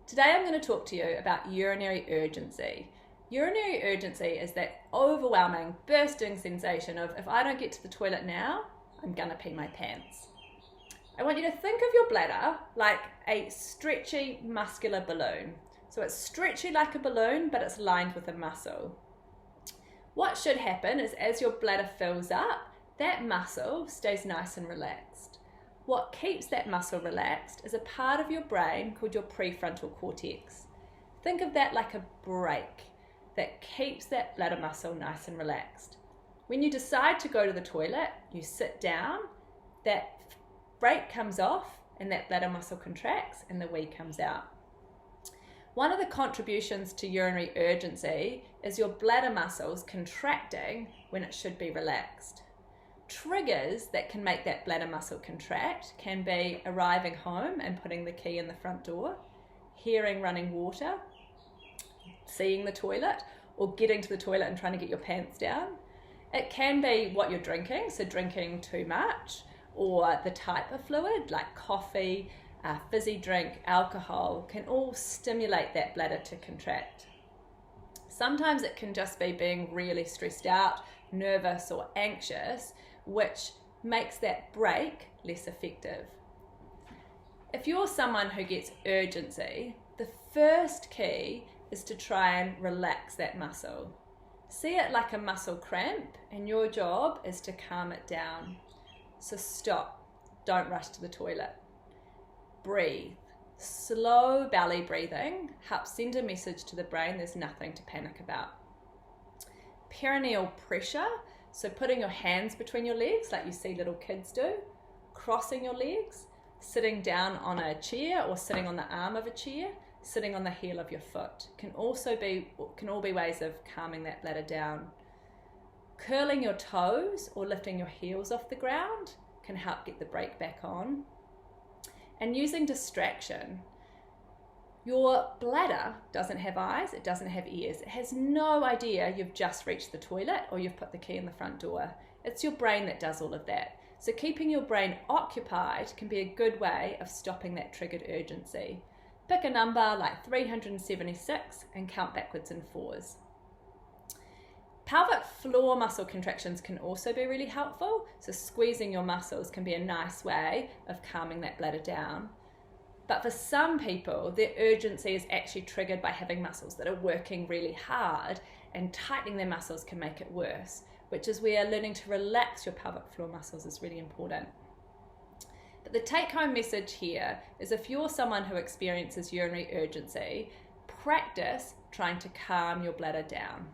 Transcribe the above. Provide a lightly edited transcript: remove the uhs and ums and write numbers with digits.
Today I'm going to talk to you about urinary urgency. Urinary urgency is that overwhelming, bursting sensation of if I don't get to the toilet now, I'm going to pee my pants. I want you to think of your bladder like a stretchy, muscular balloon. So it's stretchy like a balloon, but it's lined with a muscle. What should happen is as your bladder fills up, that muscle stays nice and relaxed. What keeps that muscle relaxed is a part of your brain called your prefrontal cortex. Think of that like a brake that keeps that bladder muscle nice and relaxed. When you decide to go to the toilet, you sit down, that brake comes off and that bladder muscle contracts and the wee comes out. One of the contributions to urinary urgency is your bladder muscles contracting when it should be relaxed. Triggers that can make that bladder muscle contract can be arriving home and putting the key in the front door, hearing running water, seeing the toilet, or getting to the toilet and trying to get your pants down. It can be what you're drinking, so drinking too much, or the type of fluid like coffee, fizzy drink, alcohol can all stimulate that bladder to contract. Sometimes it can just be being really stressed out, nervous or anxious, which makes that brake less effective. If you're someone who gets urgency, the first key is to try and relax that muscle. See it like a muscle cramp, and your job is to calm it down. So stop, don't rush to the toilet. Breathe. Slow belly breathing helps send a message to the brain there's nothing to panic about. Perineal pressure, so putting your hands between your legs like you see little kids do, crossing your legs, sitting down on a chair or sitting on the arm of a chair, sitting on the heel of your foot can all be ways of calming that bladder down. Curling your toes or lifting your heels off the ground can help get the brake back on. And using distraction. Your bladder doesn't have eyes, it doesn't have ears. It has no idea you've just reached the toilet or you've put the key in the front door. It's your brain that does all of that. So keeping your brain occupied can be a good way of stopping that triggered urgency. Pick a number like 376 and count backwards in 4s. Pelvic floor muscle contractions can also be really helpful. So squeezing your muscles can be a nice way of calming that bladder down. But for some people, their urgency is actually triggered by having muscles that are working really hard, and tightening their muscles can make it worse, which is where learning to relax your pelvic floor muscles is really important. But the take-home message here is if you're someone who experiences urinary urgency, practice trying to calm your bladder down.